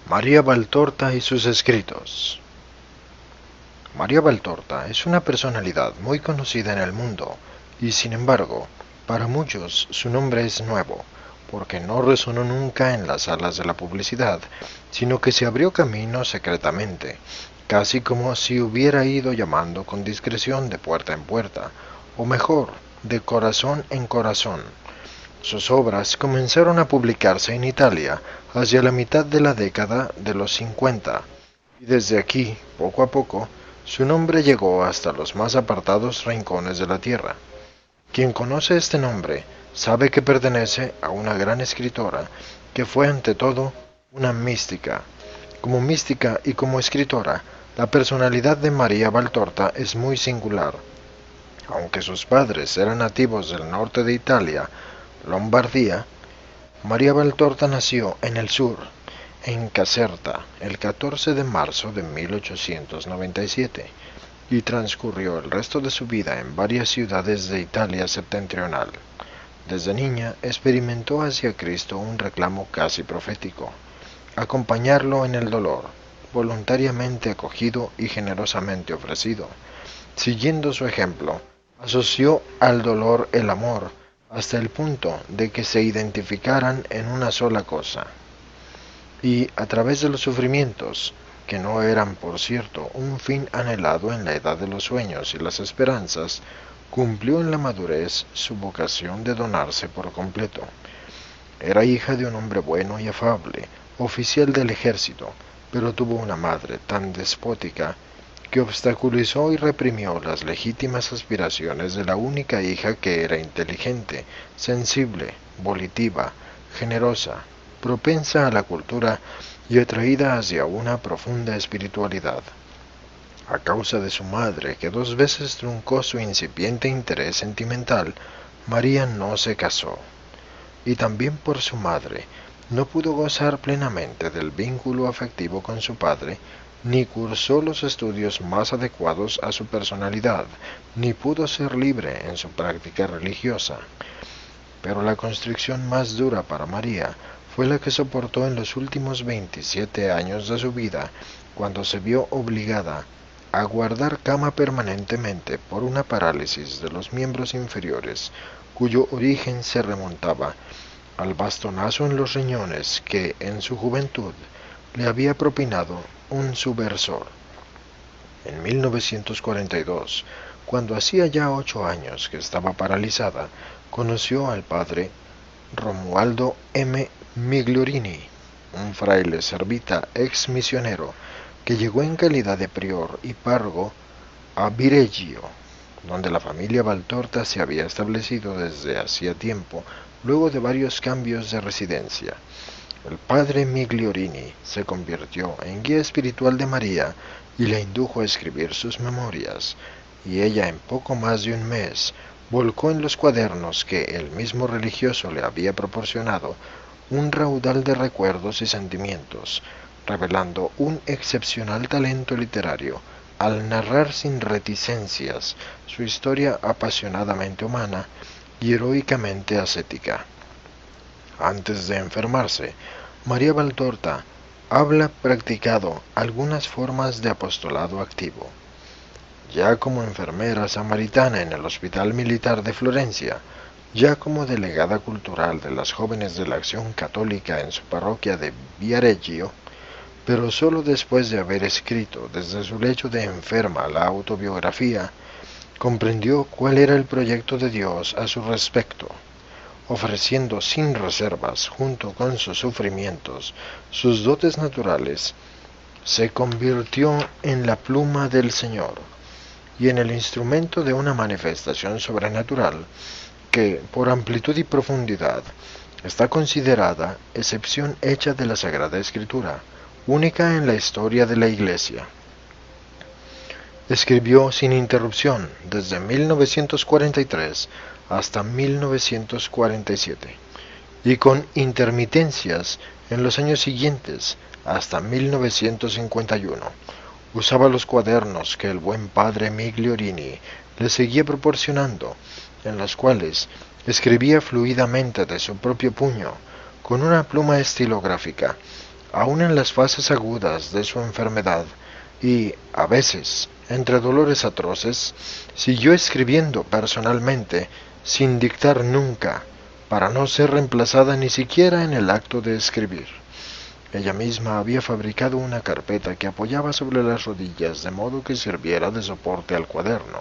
María Valtorta y sus escritos. María Valtorta es una personalidad muy conocida en el mundo, y sin embargo, para muchos su nombre es nuevo, porque no resonó nunca en las salas de la publicidad, sino que se abrió camino secretamente, casi como si hubiera ido llamando con discreción de puerta en puerta, o mejor, de corazón en corazón. Sus obras comenzaron a publicarse en Italia hacia la mitad de la década de los 50, y desde aquí, poco a poco, su nombre llegó hasta los más apartados rincones de la tierra. Quien conoce este nombre sabe que pertenece a una gran escritora que fue ante todo una mística. Como mística y como escritora, la personalidad de María Valtorta es muy singular. Aunque sus padres eran nativos del norte de Italia, Lombardía, María Valtorta nació en el sur, en Caserta, el 14 de marzo de 1897, y transcurrió el resto de su vida en varias ciudades de Italia septentrional. Desde niña experimentó hacia Cristo un reclamo casi profético: acompañarlo en el dolor, voluntariamente acogido y generosamente ofrecido. Siguiendo su ejemplo, asoció al dolor el amor, hasta el punto de que se identificaran en una sola cosa. Y a través de los sufrimientos, que no eran por cierto un fin anhelado en la edad de los sueños y las esperanzas, cumplió en la madurez su vocación de donarse por completo. Era hija de un hombre bueno y afable, oficial del ejército, pero tuvo una madre tan despótica que obstaculizó y reprimió las legítimas aspiraciones de la única hija, que era inteligente, sensible, volitiva, generosa, propensa a la cultura y atraída hacia una profunda espiritualidad. A causa de su madre, que 2 veces truncó su incipiente interés sentimental, María no se casó. Y también por su madre, no pudo gozar plenamente del vínculo afectivo con su padre, ni cursó los estudios más adecuados a su personalidad, ni pudo ser libre en su práctica religiosa. Pero la constricción más dura para María fue la que soportó en los últimos 27 años de su vida, cuando se vio obligada a guardar cama permanentemente por una parálisis de los miembros inferiores, cuyo origen se remontaba al bastonazo en los riñones que en su juventud le había propinado un subversor. En 1942, cuando hacía ya 8 años que estaba paralizada, conoció al padre Romualdo M. Migliorini, un fraile servita ex misionero que llegó en calidad de prior y párroco a Vireggio, donde la familia Valtorta se había establecido desde hacía tiempo, luego de varios cambios de residencia. El padre Migliorini se convirtió en guía espiritual de María y la indujo a escribir sus memorias, y ella en poco más de un mes volcó en los cuadernos que el mismo religioso le había proporcionado un raudal de recuerdos y sentimientos, revelando un excepcional talento literario al narrar sin reticencias su historia apasionadamente humana y heroicamente ascética. Antes de enfermarse, María Valtorta habla practicado algunas formas de apostolado activo. Ya como enfermera samaritana en el Hospital Militar de Florencia, ya como delegada cultural de las jóvenes de la Acción Católica en su parroquia de Viareggio, pero solo después de haber escrito desde su lecho de enferma la autobiografía, comprendió cuál era el proyecto de Dios a su respecto, ofreciendo sin reservas, junto con sus sufrimientos, sus dotes naturales. Se convirtió en la pluma del Señor y en el instrumento de una manifestación sobrenatural que, por amplitud y profundidad, está considerada excepción hecha de la Sagrada Escritura, única en la historia de la Iglesia. Escribió sin interrupción desde 1943 hasta 1947, y con intermitencias en los años siguientes hasta 1951. Usaba los cuadernos que el buen padre Migliorini le seguía proporcionando, en los cuales escribía fluidamente de su propio puño, con una pluma estilográfica, aun en las fases agudas de su enfermedad, y, a veces, entre dolores atroces, siguió escribiendo personalmente, sin dictar nunca, para no ser reemplazada ni siquiera en el acto de escribir. Ella misma había fabricado una carpeta que apoyaba sobre las rodillas de modo que sirviera de soporte al cuaderno.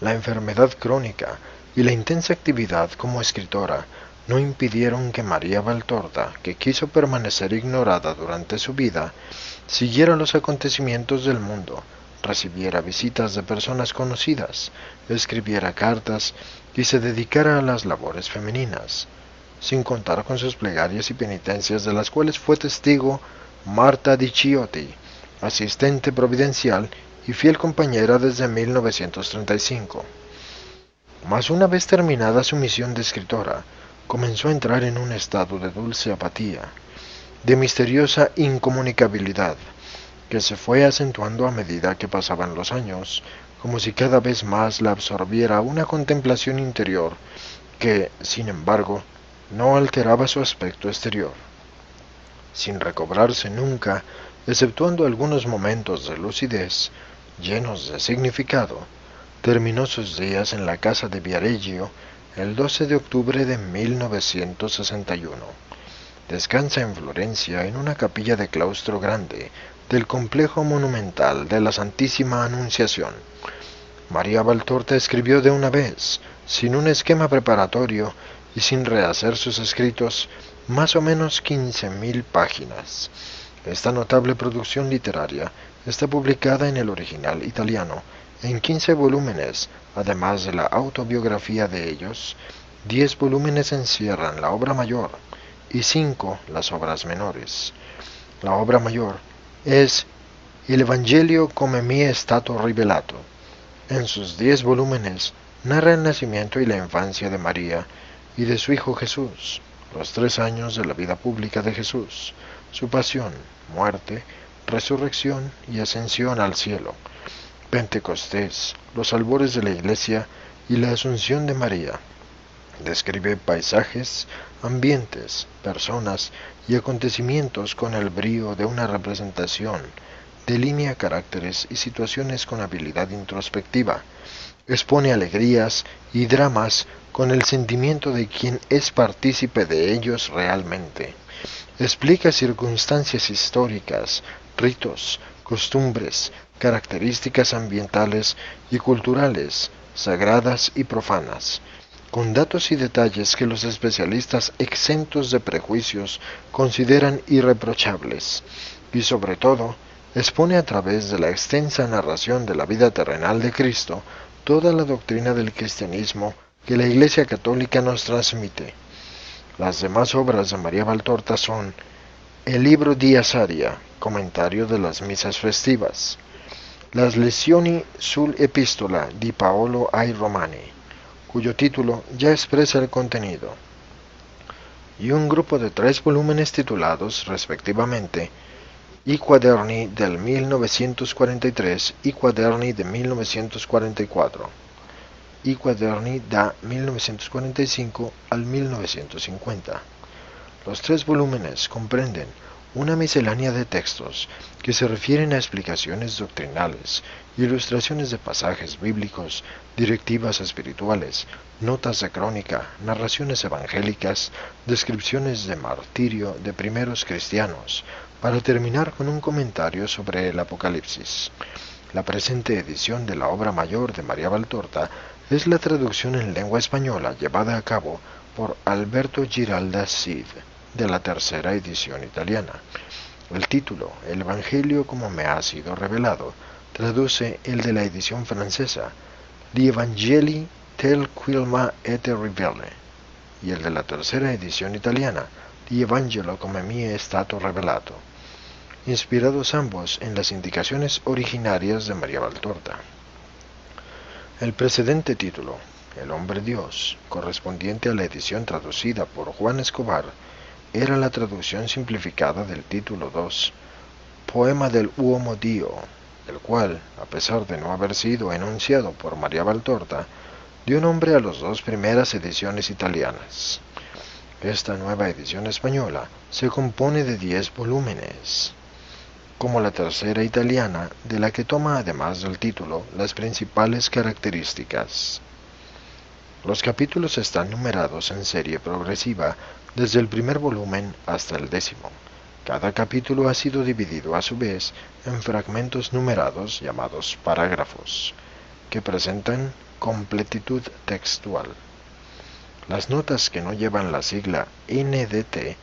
La enfermedad crónica y la intensa actividad como escritora no impidieron que María Valtorta, que quiso permanecer ignorada durante su vida, siguiera los acontecimientos del mundo, recibiera visitas de personas conocidas, escribiera cartas y se dedicara a las labores femeninas, sin contar con sus plegarias y penitencias de las cuales fue testigo Marta di Chiotti, asistente providencial y fiel compañera desde 1935. Mas una vez terminada su misión de escritora, comenzó a entrar en un estado de dulce apatía, de misteriosa incomunicabilidad, que se fue acentuando a medida que pasaban los años, como si cada vez más la absorbiera una contemplación interior que, sin embargo, no alteraba su aspecto exterior. Sin recobrarse nunca, exceptuando algunos momentos de lucidez, llenos de significado, terminó sus días en la casa de Viareggio el 12 de octubre de 1961. Descansa en Florencia en una capilla de claustro grande del complejo monumental de la Santísima Anunciación. María Valtorta escribió de una vez, sin un esquema preparatorio y sin rehacer sus escritos, más o menos 15.000 páginas. Esta notable producción literaria está publicada en el original italiano en 15 volúmenes, además de la autobiografía de ellos. 10 volúmenes encierran la obra mayor y 5 las obras menores. La obra mayor es Il Evangelio come mi è stato rivelato. En sus 10 volúmenes narra el nacimiento y la infancia de María y de su Hijo Jesús, los 3 años de la vida pública de Jesús, su pasión, muerte, resurrección y ascensión al cielo, Pentecostés, los albores de la Iglesia y la Asunción de María. Describe paisajes, ambientes, personas y acontecimientos con el brío de una representación, delinea caracteres y situaciones con habilidad introspectiva, expone alegrías y dramas con el sentimiento de quien es partícipe de ellos realmente, explica circunstancias históricas, ritos, costumbres, características ambientales y culturales, sagradas y profanas, con datos y detalles que los especialistas exentos de prejuicios consideran irreprochables, y sobre todo, expone a través de la extensa narración de la vida terrenal de Cristo toda la doctrina del cristianismo que la Iglesia Católica nos transmite. Las demás obras de María Valtorta son el libro di Asaria, comentario de las misas festivas, las Lezioni sull'Epistola di Paolo ai Romani, cuyo título ya expresa el contenido, y un grupo de 3 volúmenes titulados, respectivamente, I quaderni del 1943, I quaderni de 1944, I quaderni da 1945 al 1950. Los 3 volúmenes comprenden una miscelánea de textos que se refieren a explicaciones doctrinales, ilustraciones de pasajes bíblicos, directivas espirituales, notas de crónica, narraciones evangélicas, descripciones de martirio de primeros cristianos, para terminar con un comentario sobre el Apocalipsis. La presente edición de la obra mayor de María Valtorta es la traducción en lengua española llevada a cabo por Alberto Giralda Cid, de la tercera edición italiana. El título, El Evangelio como me ha sido revelado, traduce el de la edición francesa, Gli Evangeli tel quil m'a été révélé, y el de la tercera edición italiana, Gli Evangelo come mi è stato revelato, inspirados ambos en las indicaciones originarias de María Valtorta. El precedente título, El Hombre Dios, correspondiente a la edición traducida por Juan Escobar, era la traducción simplificada del título 2, Poema del Uomo Dio, el cual, a pesar de no haber sido enunciado por María Valtorta, dio nombre a las 2 primeras ediciones italianas. Esta nueva edición española se compone de 10 volúmenes, como la tercera italiana, de la que toma además del título las principales características. Los capítulos están numerados en serie progresiva desde el primer volumen hasta el 10º. Cada capítulo ha sido dividido a su vez en fragmentos numerados llamados parágrafos, que presentan completitud textual. Las notas que no llevan la sigla NDT,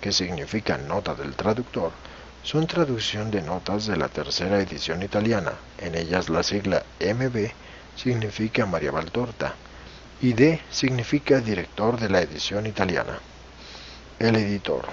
que significa nota del traductor, son traducción de notas de la tercera edición italiana. En ellas la sigla MB significa María Valtorta y D significa director de la edición italiana. El editor.